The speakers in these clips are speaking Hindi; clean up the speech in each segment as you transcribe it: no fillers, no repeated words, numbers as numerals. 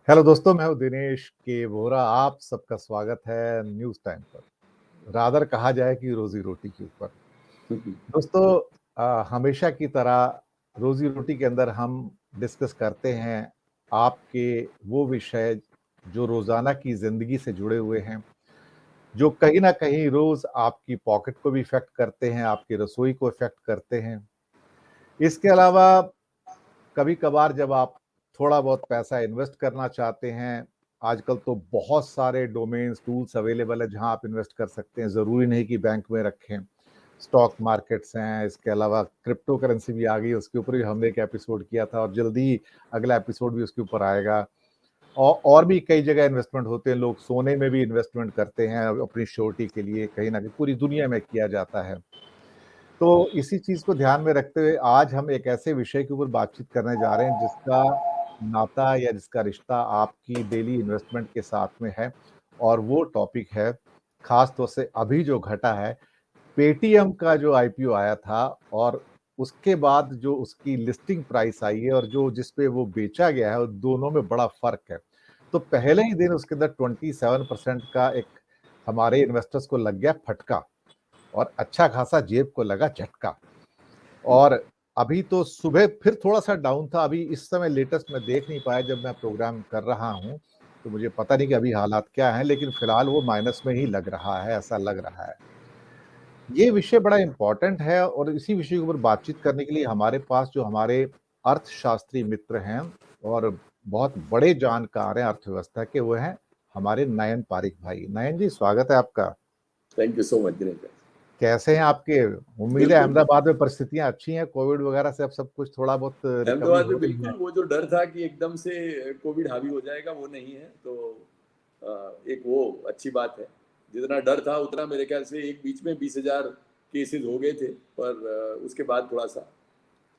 हेलो दोस्तों, मैं हूँ दिनेश के वोरा। आप सबका स्वागत है न्यूज़ टाइम पर। रादर कहा जाए कि रोज़ी-रोटी के ऊपर। दोस्तों, हमेशा की तरह रोज़ी-रोटी के अंदर हम डिस्कस करते हैं आपके वो विषय जो रोज़ाना की ज़िंदगी से जुड़े हुए हैं, जो कहीं न कहीं रोज़ आपकी पॉकेट को भी इफ़ेक्ट करते हैं, आपकी रसोई को इफ़ेक्ट करते हैं। इसके अलावा कभी-कभार जब आप थोड़ा बहुत पैसा इन्वेस्ट करना चाहते हैं, आजकल तो बहुत सारे डोमेन्स, टूल्स अवेलेबल हैं जहाँ आप इन्वेस्ट कर सकते हैं, ज़रूरी नहीं कि बैंक में रखें। स्टॉक मार्केट्स हैं, इसके अलावा क्रिप्टो करेंसी भी आ गई है, उसके ऊपर भी हमने एक एपिसोड किया था और जल्दी ही अगला एपिसोड भी उसके ऊपर आएगा। और भी कई जगह इन्वेस्टमेंट होते हैं, लोग सोने में भी इन्वेस्टमेंट करते हैं अपनी श्योरिटी के लिए, कहीं न कहीं पूरी दुनिया में किया जाता है। तो इसी चीज़ को ध्यान में रखते हुए आज हम एक ऐसे विषय के ऊपर बातचीत करने जा रहे हैं जिसका नाता या जिसका रिश्ता आपकी डेली इन्वेस्टमेंट के साथ में है और वो टॉपिक है ख़ास तौर से अभी जो घटा है, पेटीएम का जो आईपीओ आया था और उसके बाद जो उसकी लिस्टिंग प्राइस आई है और जो जिस पे वो बेचा गया है, वो दोनों में बड़ा फ़र्क है। तो पहले ही दिन उसके अंदर 27% का एक हमारे इन्वेस्टर्स को लग गया फटका और अच्छा खासा जेब को लगा झटका। और अभी तो सुबह फिर थोड़ा-सा डाउन था, अभी इस समय लेटेस्ट मैं देख नहीं पाया जब मैं प्रोग्राम कर रहा हूँ, तो मुझे पता नहीं कि अभी हालात क्या हैं, लेकिन फिलहाल वो माइनस में ही लग रहा है, ऐसा लग रहा है। ये विषय बड़ा इम्पोर्टेंट है और इसी विषय के ऊपर बातचीत करने के लिए हमारे पास जो हमारे अर्थशास्त्री मित्र हैं और बहुत बड़े जानकार हैं अर्थव्यवस्था के, वो हैं हमारे नयन पारिक भाई। नयन जी, स्वागत है आपका। Thank you so much Dinesh भाई। कैसे हैं आपके? उम्मीद है बिल्कुल अहमदाबाद में परिस्थितियाँ अच्छी हैं, कोविड वगैरह से अब सब कुछ थोड़ा बहुत रिकवरी अहमदाबाद हो में रही है। बिल्कुल वो जो डर था कि एकदम से कोविड हावी हो जाएगा वो नहीं है, तो एक वो अच्छी बात है। जितना डर था उतना मेरे ख्याल से एक बीच में 20,000 केसेस हो गए थे, पर उसके बाद थोड़ा सा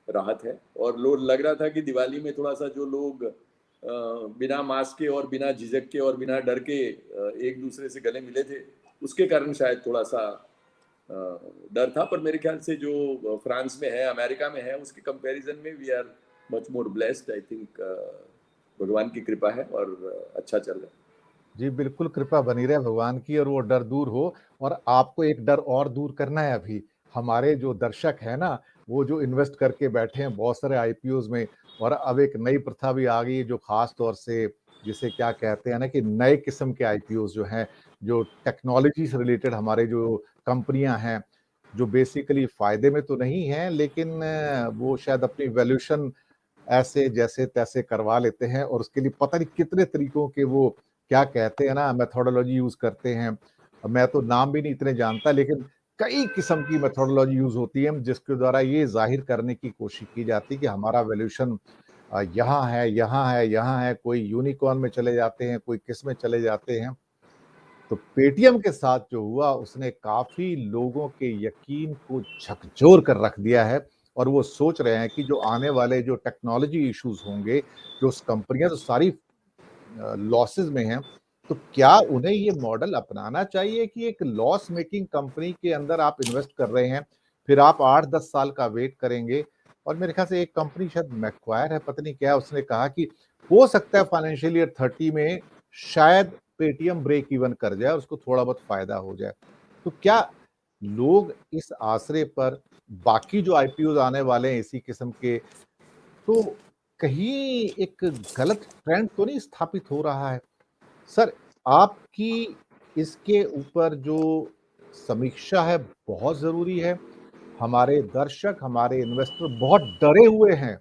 राहत है। और लोग लग रहा था कि दिवाली में थोड़ा सा जो लोग बिना मास्क के और बिना झिझक के और बिना डर के एक दूसरे से गले मिले थे, उसके कारण शायद थोड़ा सा अ, डर था। पर मेरे ख्याल से जो फ्रांस में है, अमेरिका में है, उसके कंपैरिजन में we are much more blessed I think. भगवान की कृपा है और अच्छा चल रहा है। जी, बिल्कुल कृपा बनी रहे भगवान की और वो डर दूर हो और आपको एक डर और दूर करना है अभी। हमारे जो दर्शक हैं ना, वो जो इन्वेस्ट करके बैठे हैं बहुत सारे आईपीओज़ में और अब एक नई प्रथा भी आ गई है जो ख़ास तौर से जिसे क्या कहते हैं ना कि नए किस्म के आईपीओज़ जो हैं, जो टेक्नोलॉजी से रिलेटेड हमारे जो कंपनियाँ हैं, जो बेसिकली फ़ायदे में तो नहीं हैं लेकिन वो शायद अपनी वैल्यूएशन ऐसे जैसे-तैसे करवा लेते हैं और उसके लिए पता नहीं कितने तरीकों के वो क्या कहते हैं ना मेथोडोलॉजी यूज़ करते हैं। मैं तो नाम भी नहीं इतने जानता लेकिन कई किस्म की मेथोडोलॉजी यूज़ होती है जिसके द्वारा ये ज़ाहिर करने की कोशिश की जाती है कि हमारा वैल्यूएशन यहाँ है, यहाँ है, यहाँ है, कोई यूनिकॉर्न में चले जाते हैं, कोई किस में चले जाते हैं। तो पेटीएम के साथ जो हुआ उसने काफ़ी लोगों के यकीन को झकझोर कर रख दिया है और वो सोच रहे हैं कि जो आने वाले जो टेक्नोलॉजी इश्यूज़ होंगे, जो कंपनियाँ तो सारी लॉसेस में हैं, तो क्या उन्हें ये मॉडल अपनाना चाहिए कि एक लॉस मेकिंग कंपनी के अंदर आप इन्वेस्ट कर रहे हैं, फिर आप 8-10 साल का वेट करेंगे और मेरे ख्याल से एक कंपनी शायद मैक्वायर है, पता नहीं क्या है, उसने कहा कि हो सकता है फाइनेंशियल ईयर 30 में शायद पेटीएम ब्रेक इवन कर जाए और उसको थोड़ा बहुत फ़ायदा हो जाए। तो क्या लोग इस आसरे पर बाकी जो आईपीओज़ आने वाले हैं इसी किस्म के, तो कहीं एक गलत ट्रेंड तो नहीं स्थापित हो रहा है? सर, आपकी इसके ऊपर जो समीक्षा है बहुत ज़रूरी है। हमारे दर्शक, हमारे इन्वेस्टर बहुत डरे हुए हैं।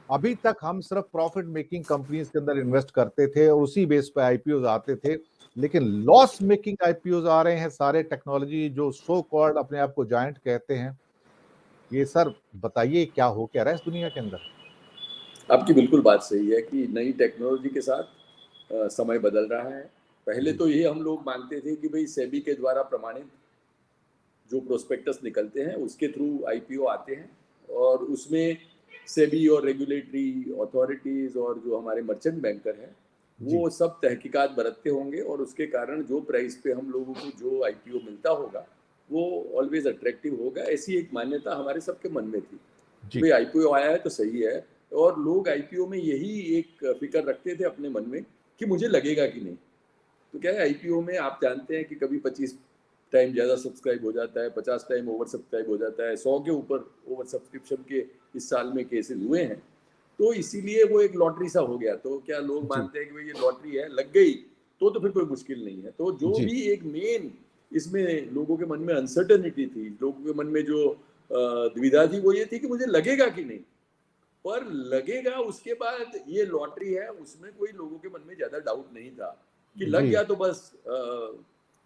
अभी तक हम सिर्फ प्रॉफिट मेकिंग कंपनीज़ के अंदर इन्वेस्ट करते थे और उसी बेस पे आईपीओज़ आते थे। लेकिन लॉस मेकिंग आईपीओज़ आ रहे हैं सारे टेक्नोलॉजी जो सो कॉल्ड अपने आप को जायंट कहते हैं। ये सर बताइए क्या हो क्या रहा है इस दुनिया के अंदर? आपकी बिल्कुल बात सही है कि नई टेक्नोलॉजी के साथ समय बदल रहा है। पहले जी, तो ये हम लोग मानते थे कि भाई सेबी के द्वारा प्रमाणित जो प्रोस्पेक्टस निकलते हैं उसके थ्रू आईपीओ आते हैं, और उसमें सेबी और रेगुलेटरी अथॉरिटीज़ और जो हमारे मर्चेंट बैंकर हैं जी। वो सब तहकीकात बरतते होंगे, और उसके कारण जो प्राइस पे हम लोगों को जो आईपीओ मिलता होगा वो ऑलवेज अट्रैक्टिव होगा। ऐसी एक मान्यता हमारे सबके मन में थी कि जी, भाई आईपीओ आया है तो सही है। और लोग आईपीओ में यही एक फिक्र रखते थे अपने मन में कि मुझे लगेगा कि नहीं। तो क्या है, आईपीओ में आप जानते हैं कि कभी 25 टाइम ज़्यादा सब्सक्राइब हो जाता है, 50 टाइम ओवर सब्सक्राइब हो जाता है, 100 के ऊपर ओवर सब्सक्रिप्शन के इस साल में केसेस हुए हैं। तो इसीलिए वो एक लॉटरी सा हो गया। तो क्या लोग जी मानते हैं कि भाई ये लॉटरी है, लग गई तो फिर कोई मुश्किल नहीं है। तो जो जी भी एक मेन इसमें लोगों के मन में अनसर्टनिटी थी, लोगों के मन में जो दुविधा थी, वो ये थी कि मुझे लगेगा कि नहीं। पर लगेगा उसके बाद ये लॉटरी है, उसमें कोई लोगों के मन में ज्यादा डाउट नहीं था कि लग जी गया तो बस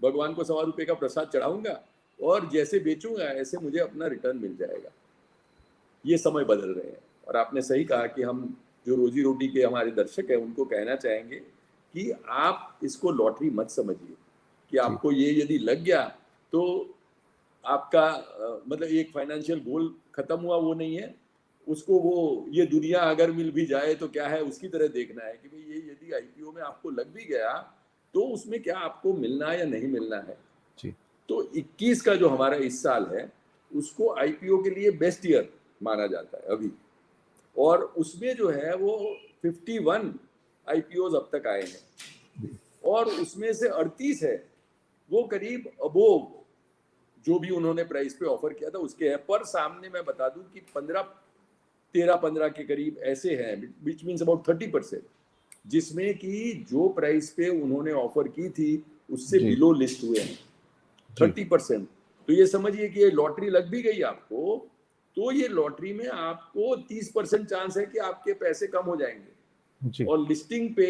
भगवान को ₹1.25 का प्रसाद चढ़ाऊंगा और जैसे बेचूंगा ऐसे मुझे अपना रिटर्न मिल जाएगा। ये समय बदल रहे हैं और आपने सही कहा कि हम जो रोजी रोटी के हमारे दर्शक हैं उनको कहना चाहेंगे कि आप इसको लॉटरी मत समझिए कि जी आपको ये यदि लग गया तो आपका मतलब एक फाइनेंशियल गोल खत्म हुआ, वो नहीं है। उसको वो ये दुनिया अगर मिल भी जाए तो क्या है, उसकी तरह देखना है कि भाई ये यदि आईपीओ में आपको लग भी गया तो उसमें क्या आपको मिलना है या नहीं मिलना है। जी तो 21 का जो हमारा इस साल है उसको आईपीओ के लिए बेस्ट ईयर माना जाता है अभी। और उसमें जो है वो 51 आईपीओ अब तक आए हैं जी और उसमें से 38 है वो करीब अबोव जो भी उन्होंने प्राइस पे ऑफर किया था उसके है। पर सामने मैं बता दूं कि 13-15 के करीब ऐसे हैं, विच मीन्स अबाउट 30%, जिसमें कि जो प्राइस पे उन्होंने ऑफर की थी उससे जी बिलो लिस्ट हुए हैं जी 30%। तो ये समझिए कि ये लॉटरी लग भी गई आपको तो ये लॉटरी में आपको 30% चांस है कि आपके पैसे कम हो जाएंगे जी और लिस्टिंग पे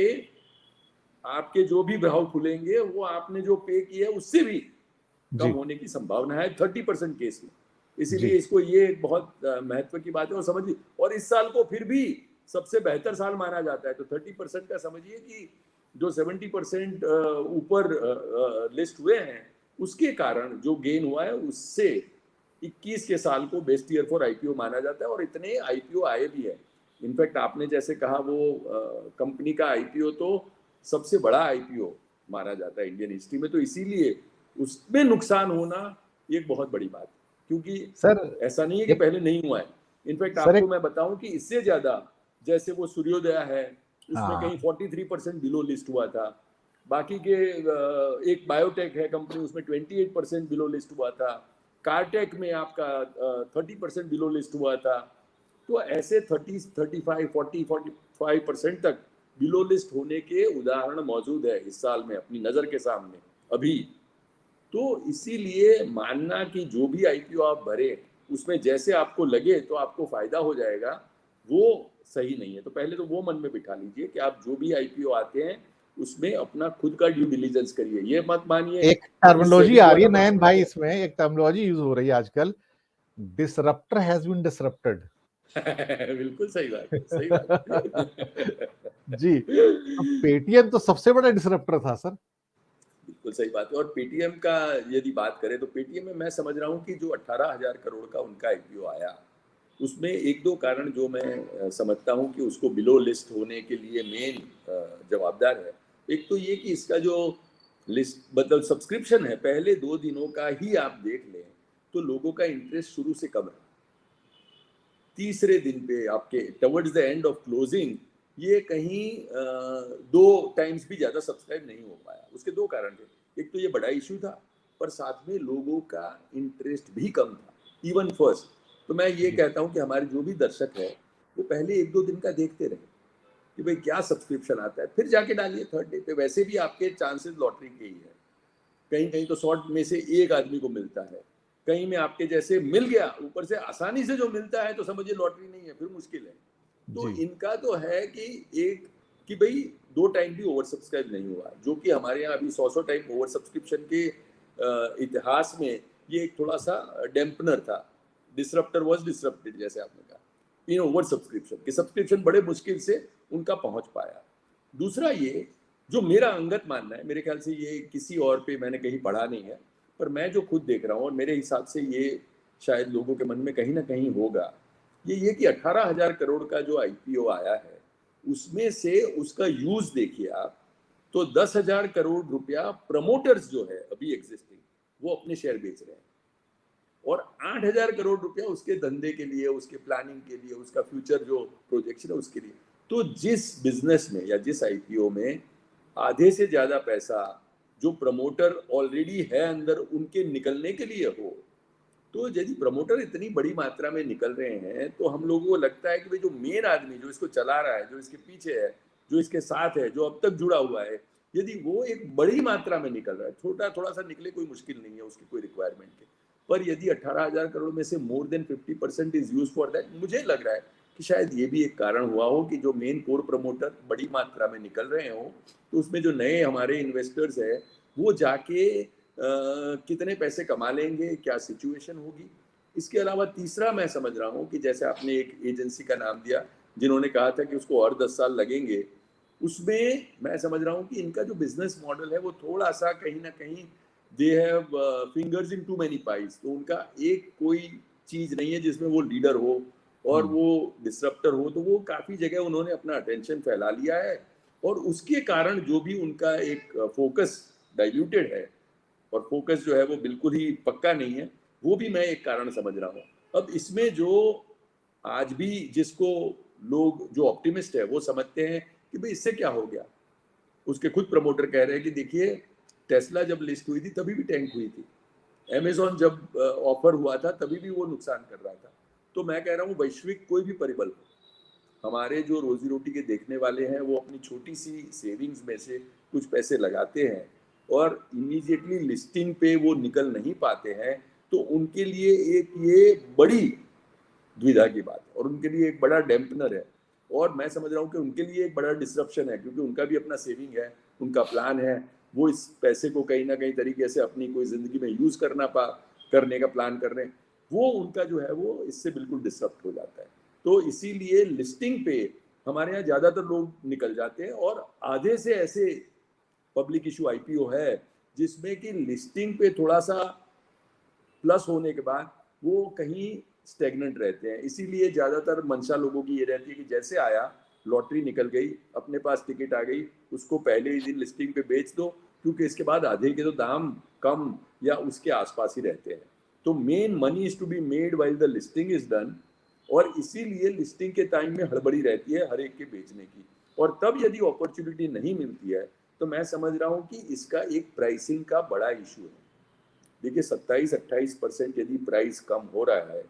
आपके जो भी भाव खुलेंगे वो आपने जो पे किया है उससे भी कम जी होने की संभावना है 30% केस में। इसीलिए जी इसको ये एक बहुत महत्व की बात है और समझिए। और इस साल को फिर भी सबसे बेहतर साल माना जाता है। तो 30% का समझिए कि जो 70% ऊपर लिस्ट हुए हैं उसके कारण जो गेन हुआ है उससे 21 के साल को बेस्ट ईयर फॉर आईपीओ माना जाता है और इतने आईपीओ आए भी है। इनफैक्ट आपने जैसे कहा वो कंपनी का आईपीओ तो सबसे बड़ा आईपीओ माना जाता है इंडियन हिस्ट्री में। तो इसीलिए उसमें नुकसान होना ये एक बहुत बड़ी बात है क्योंकि सर ऐसा नहीं है कि एक पहले नहीं हुआ है। इनफैक्ट सर आपको एक मैं बताऊं कि इससे ज्यादा जैसे वो सूर्योदया है उसमें कहीं हाँ 43% बिलो लिस्ट हुआ था। बाकी के एक बायोटेक है कंपनी उसमें 28% बिलो लिस्ट हुआ था। कार्टेक में आपका 30% बिलो लिस्ट हुआ था। तो ऐसे 30, 35, 40, 45% तक बिलो लिस्ट होने के उदाहरण मौजूद है इस साल में अपनी नजर के सामने अभी। तो इसीलिए मानना कि जो भी आईपीओ आप भरे उसमें जैसे आपको लगे तो आपको फायदा हो जाएगा, वो सही नहीं है। तो पहले तो वो मन में बिठा लीजिए कि आप जो भी आईपीओ आते हैं उसमें अपना खुद का ड्यू डिलीजेंस करिए। ये मत मानिए एक कि टर्मिनोलॉजी सेबी आ रही है द्वारा नयन बताया भाई, गया। इसमें एक टर्मिनोलॉजी यूज हो रही है आजकल, डिसरप्टर हैज बीन डिसरप्टेड। बिल्कुल सही बात है, सही बात जी, तो पेटीएम तो सबसे बड़ा डिसरप्टर था सर। बिल्कुल सही बात है। और पेटीएम का यदि बात करें तो पेटीएम में मैं समझ रहा हूँ कि जो 18,000 करोड़ का उनका आईपीओ आया उसमें एक दो कारण जो मैं समझता हूँ कि उसको बिलो लिस्ट होने के लिए मेन जवाबदार है। एक तो ये कि इसका जो लिस्ट मतलब सब्सक्रिप्शन है पहले 2 दिनों का ही आप देख लें तो लोगों का इंटरेस्ट शुरू से कम है। तीसरे दिन पे आपके towards the end of closing ये कहीं 2 टाइम्स भी ज्यादा सब्सक्राइब नहीं हो पाया। उसके 2 कारण थे, एक तो ये बड़ा इशू था पर साथ में लोगों का इंटरेस्ट भी कम था इवन फर्स्ट। तो मैं ये जी कहता हूँ कि हमारे जो भी दर्शक है वो पहले 1-2 दिन का देखते रहे कि भाई क्या सब्सक्रिप्शन आता है, फिर जाके डालिए थर्ड डे पे। वैसे भी आपके चांसेस लॉटरी के ही है, कहीं कहीं तो 100 में से एक आदमी को मिलता है, कहीं में आपके जैसे मिल गया ऊपर से आसानी से जो मिलता है तो समझिए लॉटरी नहीं है, फिर मुश्किल है। तो जी इनका तो है कि एक कि भाई 2 टाइम भी ओवर सब्सक्राइब नहीं हुआ, जो कि हमारे यहाँ अभी 100 टाइम ओवर सब्सक्रिप्शन के इतिहास में ये एक थोड़ा सा डैम्पनर था। डिसरप्टर वॉज डिसरप्टेड जैसे आपने कहा इन ओवर सब्सक्रिप्शन कि सब्सक्रिप्शन बड़े मुश्किल से उनका पहुंच पाया। दूसरा ये जो मेरा अंगत मानना है, मेरे ख्याल से ये किसी और पे मैंने कहीं पढ़ा नहीं है पर मैं जो खुद देख रहा हूँ और मेरे हिसाब से ये शायद लोगों के मन में कहीं ना कहीं होगा, ये कि 18,000 करोड़ का जो आईपीओ आया है उसमें से उसका यूज देखिए आप तो 10,000 करोड़ रुपया प्रमोटर्स जो है अभी एग्जिस्टिंग वो अपने शेयर बेच रहे हैं। और 8,000 करोड़ रुपया उसके धंधे के लिए, उसके प्लानिंग के लिए, उसका फ्यूचर जो प्रोजेक्शन है उसके लिए। तो जिस बिजनेस में या जिस आईपीओ में आधे से ज्यादा पैसा जो प्रमोटर ऑलरेडी है अंदर उनके निकलने के लिए हो, तो यदि प्रमोटर इतनी बड़ी मात्रा में निकल रहे हैं तो हम लोगों को लगता है कि भाई जो मेन आदमी जो इसको चला रहा है, जो इसके पीछे है, जो इसके साथ है, जो अब तक जुड़ा हुआ है, यदि वो एक बड़ी मात्रा में निकल रहा है, छोटा थोड़ा सा निकले कोई मुश्किल नहीं है उसकी कोई रिक्वायरमेंट के, पर यदि 18,000 करोड़ में से more than 50% is use for that, मुझे लग रहा है कि शायद ये भी एक कारण हुआ हो कि जो मेन कोर प्रमोटर बड़ी मात्रा में निकल रहे हो, तो उसमें जो नए हमारे इन्वेस्टर्स है वो जाके कितने पैसे कमा लेंगे, क्या सिचुएशन होगी। इसके अलावा तीसरा मैं समझ रहा हूँ कि जैसे आपने एक एजेंसी का नाम दिया जिन्होंने कहा था कि उसको और 10 साल लगेंगे, उसमें मैं समझ रहा हूँ कि इनका जो बिजनेस मॉडल है वो थोड़ा सा कहीं ना कहीं they have fingers in too many pies, तो उनका एक कोई चीज नहीं है जिसमें वो लीडर हो और वो डिसरप्टर हो, तो वो काफी जगह उन्होंने अपना अटेंशन फैला लिया है और उसके कारण जो भी उनका एक फोकस डाइल्यूटेड है और फोकस जो है वो बिल्कुल ही पक्का नहीं है, वो भी मैं एक कारण समझ रहा हूँ। अब इसमें जो आज भी जिसको लोग जो ऑप्टिमिस्ट है वो समझते हैं कि भाई इससे क्या हो गया, उसके खुद प्रमोटर कह रहे हैं कि देखिए टेस्ला जब लिस्ट हुई थी तभी भी टैंक हुई थी, अमेजोन जब ऑफर हुआ था तभी भी वो नुकसान कर रहा था। तो मैं कह रहा हूँ वैश्विक कोई भी परिबल, हमारे जो रोजी रोटी के देखने वाले हैं वो अपनी छोटी सी सेविंग्स में से कुछ पैसे लगाते हैं और इमीडिएटली लिस्टिंग पे वो निकल नहीं पाते हैं, तो उनके लिए एक ये बड़ी दुविधा की बात है और उनके लिए एक बड़ा डैम्पनर है और मैं समझ रहा हूँ कि उनके लिए एक बड़ा डिसरप्शन है क्योंकि उनका भी अपना सेविंग है, उनका प्लान है, वो इस पैसे को कहीं ना कहीं तरीके से अपनी कोई जिंदगी में यूज करने का प्लान कर रहे हैं, वो उनका जो है वो इससे बिल्कुल डिसरप्ट हो जाता है। तो इसीलिए लिस्टिंग पे हमारे यहाँ ज्यादातर लोग निकल जाते हैं और आधे से ऐसे पब्लिक इशू आईपीओ है जिसमें कि लिस्टिंग पे थोड़ा सा प्लस होने के बाद वो कहीं स्टेगनेंट रहते हैं। इसीलिए ज्यादातर मंशा लोगों की ये रहती है कि जैसे आया लॉटरी निकल गई, अपने पास टिकट आ गई, उसको पहले ही दिन लिस्टिंग पे बेच दो क्योंकि इसके बाद आधे के तो दाम कम या उसके आसपास ही रहते हैं। तो main money is to be made while the listing is done और इसीलिए लिस्टिंग के टाइम में हड़बड़ी रहती है हर एक के बेचने की और तब यदि अपॉर्चुनिटी नहीं मिलती है तो मैं समझ रहा हूँ कि इसका एक प्राइसिंग का बड़ा इशू है। देखिए 27-28% यदि प्राइस कम हो रहा है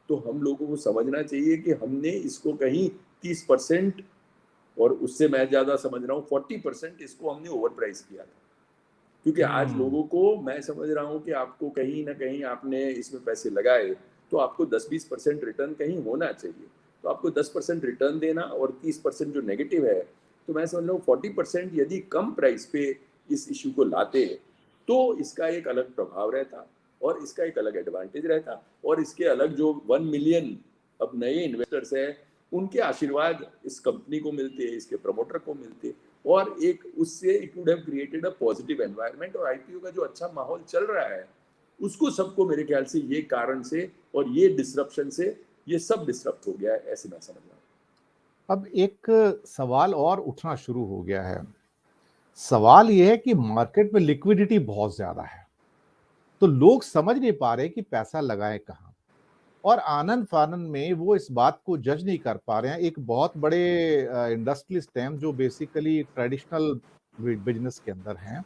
तो हम लोगों को समझना चाहिए कि हमने इसको कहीं 30% और उससे मैं ज्यादा समझ रहा हूँ 40% इसको हमने ओवर प्राइस किया था, क्योंकि आज लोगों को मैं समझ रहा हूँ कि आपको कहीं ना कहीं आपने इसमें पैसे लगाए तो आपको 10-20% रिटर्न कहीं होना चाहिए, तो आपको 10% रिटर्न देना और 30% जो नेगेटिव है, तो मैं समझ रहा हूँ 40% यदि कम प्राइस पे इस इशू को लाते तो इसका एक अलग प्रभाव रहता और इसका एक अलग एडवांटेज रहता और इसके अलग जो 1 मिलियन अब नए इन्वेस्टर्स हैं उनके आशीर्वाद इस कंपनी को मिलते, इसके प्रमोटर को मिलते और एक उससे it would have created a positive environment और आईपीओ का जो अच्छा माहौल चल रहा है उसको सबको मेरे ख्याल से ये कारण से और ये डिसरप्शन से ये सब डिसरप्ट हो गया है, ऐसे मैं समझ रहा हूँ। अब एक सवाल और उठना शुरू हो गया है। सवाल यह है कि मार्केट में लिक्विडिटी बहुत ज्यादा है, तो लोग समझ नहीं पा रहे कि पैसा लगाएं कहाँ और आनंद फानन में वो इस बात को जज नहीं कर पा रहे हैं। एक बहुत बड़े इंडस्ट्रियलिस्ट हैं जो बेसिकली ट्रेडिशनल बिजनेस के अंदर हैं,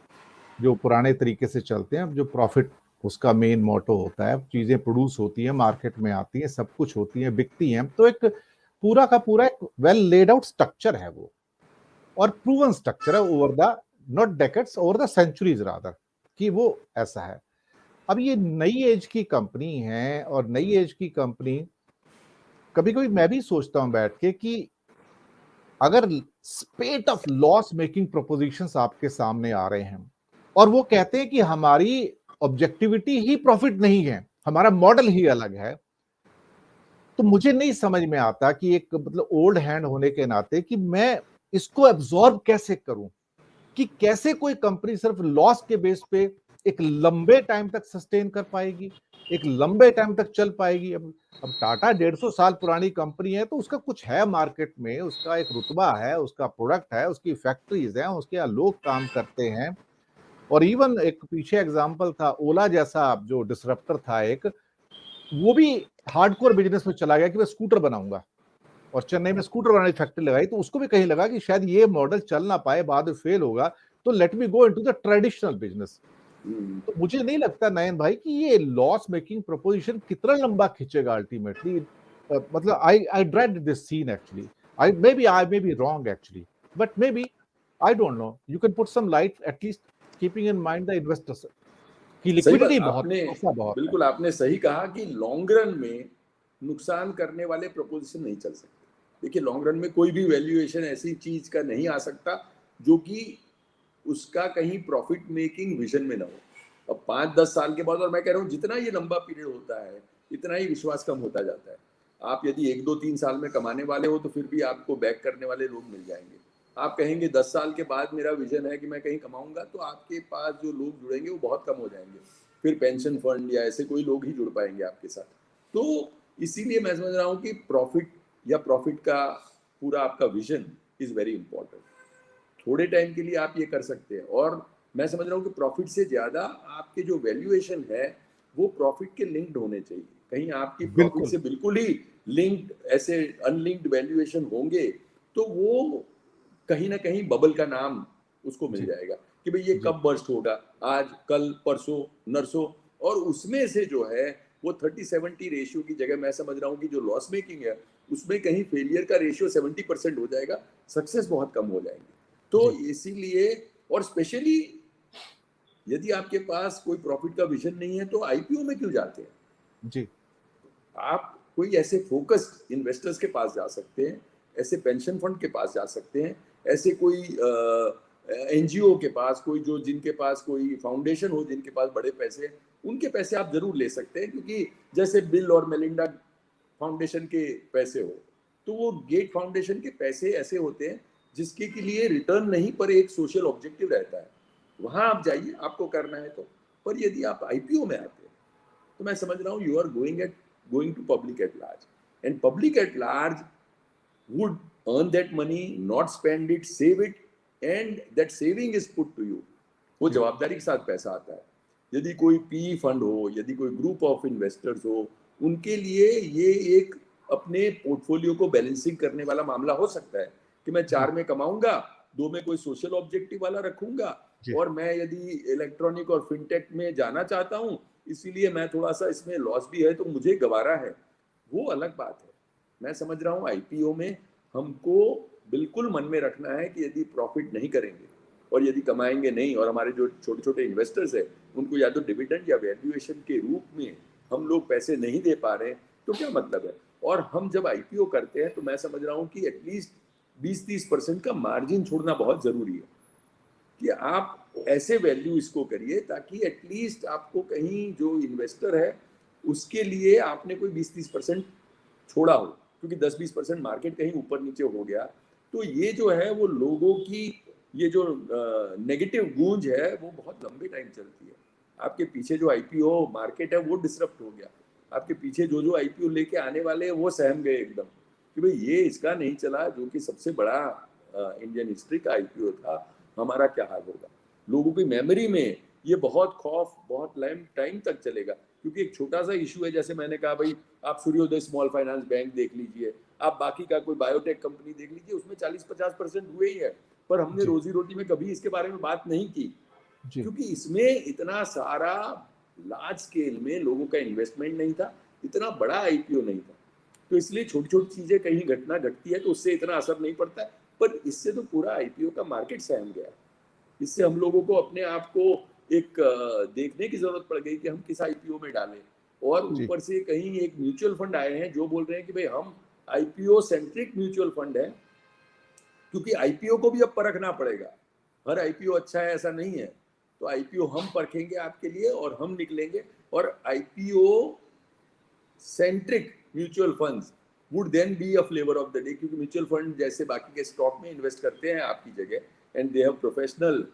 जो पुराने तरीके से चलते हैं, जो प्रॉफिट उसका मेन मोटो होता है, चीजें प्रोड्यूस होती हैं, मार्केट में आती हैं, सब कुछ होती हैं, बिकती हैं, तो एक पूरा का पूरा एक वेल लेड आउट स्ट्रक्चर है वो और प्रूवन स्ट्रक्चर है over the not decades, over the centuries rather, कि वो ऐसा है। अब ये नई एज की कंपनी है और नई एज की कंपनी, कभी कभी मैं भी सोचता हूं बैठ के कि अगर स्पेट ऑफ लॉस मेकिंग प्रोपोजिशंस आपके सामने आ रहे हैं और वो कहते हैं कि हमारी ऑब्जेक्टिविटी ही प्रॉफिट नहीं है, हमारा मॉडल ही अलग है, तो मुझे नहीं समझ में आता कि एक मतलब ओल्ड हैंड होने के नाते कि मैं इसको एब्जॉर्ब कैसे करूं, कि कैसे कोई कंपनी सिर्फ लॉस के बेस पे एक लंबे टाइम तक सस्टेन कर पाएगी, एक लंबे टाइम तक चल पाएगी। अब टाटा 150 साल पुरानी कंपनी है तो उसका कुछ है मार्केट में, उसका एक रुतबा है, उसका प्रोडक्ट है, उसकी फैक्ट्रीज हैं, उसके यहाँ लोग काम करते हैं। और इवन एक पीछे एग्जांपल था ओला जैसा जो डिसरप्टर था एक, वो भी हार्डकोर बिजनेस में चला गया कि मैं स्कूटर बनाऊंगा, और चेन्नई में स्कूटर बनाने की फैक्ट्री लगाई, तो उसको भी कहीं लगा कि शायद ये मॉडल चल ना पाए, बाद में फेल होगा, तो let me go into the traditional business. तो मुझे नहीं लगता नयन भाई कि ये लॉस मेकिंग प्रोपोजिशन कितना लंबा खींचेगा अल्टीमेटली। मतलब I dread this scene actually. I may be wrong actually, but may be, I don't know, you can put some light at least, keeping in mind the investors की सही बात लिक्विडिटी बहुत आपने, है, पैसा बहुत है। बिल्कुल आपने सही कहा कि लॉन्ग रन में नुकसान करने वाले प्रपोजिशन नहीं चल सकते। देखिए लॉन्ग रन में कोई भी वैल्यूएशन ऐसी चीज का नहीं आ सकता जो कि उसका कहीं प्रॉफिट मेकिंग विजन में ना हो। अब 5-10 साल के बाद, और मैं कह रहा हूँ जितना ये लंबा पीरियड होता है इतना ही विश्वास कम होता जाता है। आप यदि 1-2-3 साल में कमाने वाले हो तो फिर भी आपको बैक करने वाले लोग मिल जाएंगे। आप कहेंगे 10 साल के बाद मेरा विजन है कि मैं कहीं कमाऊंगा, तो आपके पास जो लोग जुड़ेंगे वो बहुत कम हो जाएंगे। फिर पेंशन फंड या ऐसे कोई लोग ही जुड़ पाएंगे आपके साथ। तो इसीलिए मैं समझ रहा हूँ कि प्रॉफिट या प्रॉफिट का पूरा आपका विजन इज वेरी इंपॉर्टेंट। थोड़े टाइम के लिए आप ये कर सकते हैं, और मैं समझ रहा हूँ कि प्रॉफिट से ज़्यादा आपके जो वैल्यूएशन है वो प्रॉफिट के लिंक्ड होने चाहिए। कहीं आपकी प्रॉफिट बिल्कुल। से बिल्कुल ही लिंक्ड, ऐसे अनलिंक्ड वैल्यूएशन होंगे तो वो कहीं ना कहीं बबल का नाम उसको मिल जी जाएगा कि भाई ये जी कब बर्स्ट होगा, आज कल परसों नरसों। और उसमें से जो है वो 30-70 रेशियो की जगह मैं समझ रहा हूँ कि जो लॉस मेकिंग है उसमें कहीं फेलियर का रेशियो 70% हो जाएगा, सक्सेस बहुत कम हो जाएंगे। तो जी इसीलिए, और स्पेशली यदि आपके पास कोई प्रॉफिट का विजन नहीं है तो आईपीओ में क्यों जाते हैं? जी आप कोई ऐसे फोकस्ड इन्वेस्टर्स के पास जा सकते हैं, ऐसे पेंशन फंड के पास जा सकते हैं, ऐसे कोई एनजीओ के पास, कोई जो जिनके पास कोई फाउंडेशन हो, जिनके पास बड़े पैसे हैं, उनके पैसे आप जरूर ले सकते हैं। क्योंकि जैसे बिल और मेलिंडा फाउंडेशन के पैसे हो, तो वो गेट फाउंडेशन के पैसे ऐसे होते हैं जिसके के लिए रिटर्न नहीं पर एक सोशल ऑब्जेक्टिव रहता है। वहां आप जाइए आपको करना है तो। पर यदि आप आईपीओ में आते हैं तो मैं समझ रहा हूँ you are going to public at large, and public at large would earn that money, not spend it, save it, and that saving is put to you. वो जी जवाबदारी के साथ पैसा आता है। यदि कोई पी फंड हो, यदि कोई ग्रुप ऑफ इन्वेस्टर्स हो, उनके लिए ये एक अपने पोर्टफोलियो को बैलेंसिंग करने वाला मामला हो सकता है कि मैं जी 4 में कमाऊंगा, 2 में कोई सोशल ऑब्जेक्टिव वाला रखूंगा, जी और मैं यदि इलेक्ट्रॉनिक और फिनटेक में जाना चाहता हूँ इसीलिए मैं थोड़ा सा इसमें लॉस भी है तो मुझे गवारा है, वो अलग बात है। मैं समझ रहा हूँ आईपीओ में हमको बिल्कुल मन में रखना है कि यदि प्रॉफिट नहीं करेंगे और यदि कमाएंगे नहीं, और हमारे जो छोटे छोटे इन्वेस्टर्स है उनको या तो डिविडेंड या वैल्यूएशन के रूप में हम लोग पैसे नहीं दे पा रहे हैं तो क्या मतलब है। और हम जब आईपीओ करते हैं तो मैं समझ रहा हूँ कि एटलीस्ट 20-30% का मार्जिन छोड़ना बहुत जरूरी है कि आप ऐसे वैल्यू इसको करिए ताकि एटलीस्ट आपको कहीं जो इन्वेस्टर है उसके लिए आपने कोई 20-30% छोड़ा हो। क्योंकि 10-20% मार्केट कहीं ऊपर नीचे हो गया तो ये जो है वो लोगों की ये जो नेगेटिव गूंज है वो बहुत लंबे टाइम चलती है। आपके पीछे जो आईपीओ मार्केट है वो डिसरप्ट हो गया, आपके पीछे जो जो आईपीओ लेके आने वाले हैं वो सहम गए एकदम कि भाई ये इसका नहीं चला जो कि सबसे बड़ा इंडियन हिस्ट्री का आईपीओ था, हमारा क्या हाल होगा। लोगों की मेमोरी में ये बहुत खौफ बहुत टाइम तक चलेगा। क्योंकि एक छोटा सा इशू है, जैसे मैंने कहा भाई आप सूर्योदय स्मॉल फाइनेंस बैंक देख लीजिए, आप बाकी का कोई बायोटेक कंपनी देख लीजिए, उसमें 40-50% हुए ही है, पर हमने जी रोजी रोटी में कभी इसके बारे में बात नहीं की जी क्योंकि इसमें इतना सारा लार्ज स्केल में लोगों का इन्वेस्टमेंट नहीं था, इतना बड़ा आईपीओ नहीं था। तो इसलिए छोटी छोटी चीजें कहीं घटना घटती है तो उससे इतना असर नहीं पड़ता है, पर इससे तो पूरा आईपीओ का मार्केट सहम गया। इससे हम लोगों को अपने आप को एक देखने की जरूरत पड़ गई कि हम किस आईपीओ में डालें। और जी ऊपर से कहीं एक म्यूचुअल फंड आए हैं जो बोल रहे हैं कि भाई हम आईपीओ सेंट्रिक म्यूचुअल फंड है, क्योंकि आईपीओ को भी अब परखना पड़ेगा। हर आईपीओ अच्छा है ऐसा नहीं है, तो आईपीओ हम परखेंगे आपके लिए और हम निकलेंगे। और IPO centric mutual funds would then be a flavour of the day, क्योंकि म्यूचुअल फंड जैसे बाकी के स्टॉक में इन्वेस्ट करते हैं आपकी जगह and they have professional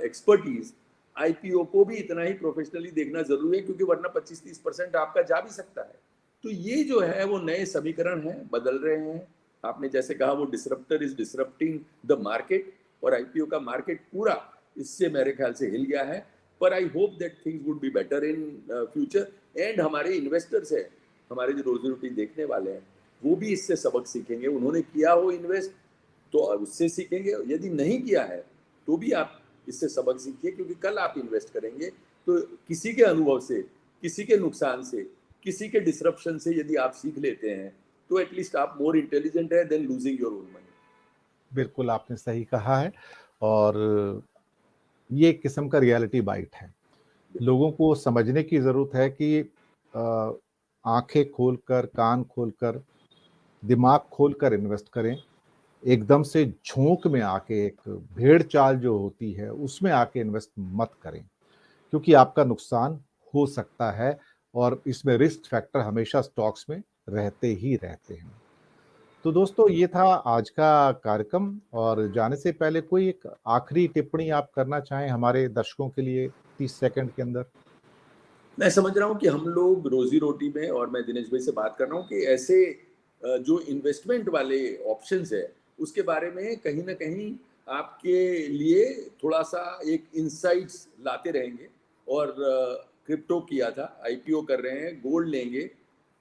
expertise, IPO को भी इतना ही प्रोफेशनली देखना जरूरी है क्योंकि वरना 25-30% आपका जा भी सकता है। तो ये जो है वो नए समीकरण है, बदल रहे हैं। आपने जैसे कहा वो disruptor is disrupting the market, और आईपीओ का मार्केट पूरा इससे मेरे ख्याल से हिल गया है। पर I hope that things would be better in future. And हमारे इन्वेस्टर्स है, हमारे जो रोजी रोटी देखने वाले हैं, वो भी इससे सबक सीखेंगे। उन्होंने किया हो इन्वेस्ट तो उससे सीखेंगे, यदि नहीं किया है तो भी आप इससे सबक सीखिए, क्योंकि कल आप इन्वेस्ट करेंगे तो किसी के अनुभव से, किसी के नुकसान से, किसी के डिसरप्शन से यदि आप सीख लेते हैं तो एटलीस्ट आप मोर इंटेलिजेंट है then losing your own money. बिल्कुल आपने सही कहा है, और ये एक किस्म का रियलिटी बाइट है। लोगों को समझने की ज़रूरत है कि आंखें खोलकर, कान खोलकर, दिमाग खोलकर इन्वेस्ट करें। एकदम से झोंक में आके, एक भेड़ चाल जो होती है उसमें आके इन्वेस्ट मत करें, क्योंकि आपका नुकसान हो सकता है, और इसमें रिस्क फैक्टर हमेशा स्टॉक्स में रहते ही रहते हैं। तो दोस्तों, ये था आज का कार्यक्रम, और जाने से पहले कोई एक आखिरी टिप्पणी आप करना चाहें हमारे दर्शकों के लिए 30 सेकंड के अंदर? मैं समझ रहा हूँ कि हम लोग रोजी रोटी में, और मैं दिनेश भाई से बात कर रहा हूँ कि ऐसे जो इन्वेस्टमेंट वाले ऑप्शंस है उसके बारे में कहीं ना कहीं आपके लिए थोड़ा सा एक इंसाइट्स लाते रहेंगे। और क्रिप्टो किया था, आईपीओ कर रहे हैं, गोल्ड लेंगे,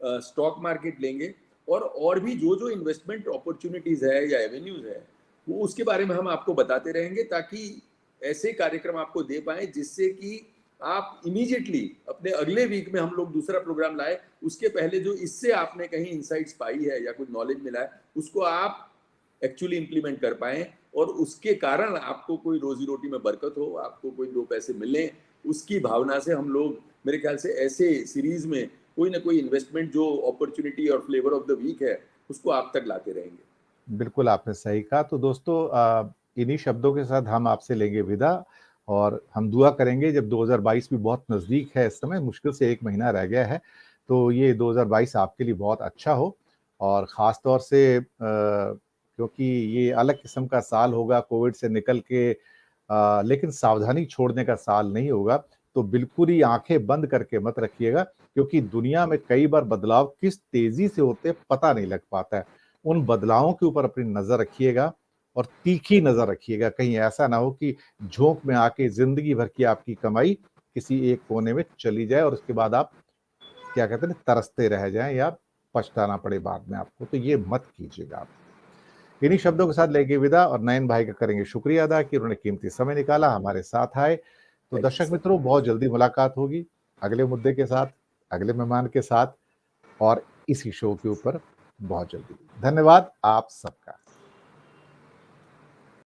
स्टॉक मार्केट लेंगे, और भी जो जो इन्वेस्टमेंट अपॉर्चुनिटीज है या एवेन्यूज है वो उसके बारे में हम आपको बताते रहेंगे, ताकि ऐसे कार्यक्रम आपको दे पाए जिससे कि आप इमीडिएटली अपने अगले वीक में हम लोग दूसरा प्रोग्राम लाए, उसके पहले जो इससे आपने कहीं इंसाइट्स पाई है या कुछ नॉलेज मिला है उसको आप एक्चुअली इंप्लीमेंट कर पाए, और उसके कारण आपको कोई रोजी रोटी में बरकत हो, आपको कोई दो पैसे मिले, उसकी भावना से हम लोग मेरे ख्याल से ऐसे सीरीज में कोई ना कोई इन्वेस्टमेंट जो अपॉर्चुनिटी और फ्लेवर ऑफ द वीक है उसको आप तक लाते रहेंगे। बिल्कुल आपने सही कहा। तो दोस्तों, इन्हीं शब्दों के साथ हम आपसे लेंगे विदा, और हम दुआ करेंगे, जब 2022 भी बहुत नज़दीक है, इस समय मुश्किल से 1 महीना रह गया है, तो ये 2022 आपके लिए बहुत अच्छा हो। और ख़ास तौर से क्योंकि ये अलग किस्म का साल होगा कोविड से निकल के, लेकिन सावधानी छोड़ने का साल नहीं होगा। तो बिल्कुल ही आंखें बंद करके मत रखिएगा, क्योंकि दुनिया में कई बार बदलाव किस तेजी से होते हैं पता नहीं लग पाता है। उन बदलावों के ऊपर अपनी नजर रखिएगा, और तीखी नजर रखिएगा, कहीं ऐसा ना हो कि झोंक में आके जिंदगी भर की आपकी कमाई किसी एक कोने में चली जाए, और उसके बाद आप क्या कहते हैं ना, तरसते रह जाएं, या पछताना पड़े बाद में आपको। तो ये मत कीजिएगा आप। इन्हीं शब्दों के साथ लेंगे विदा, और नयन भाई का करेंगे शुक्रिया अदा कि उन्होंने कीमती समय निकाला, हमारे साथ आए। तो थैंक यू दर्शक सर। मित्रों, बहुत जल्दी मुलाकात होगी अगले मुद्दे के साथ, अगले मेहमान के साथ, और इसी शो के ऊपर बहुत जल्दी। धन्यवाद आप सबका।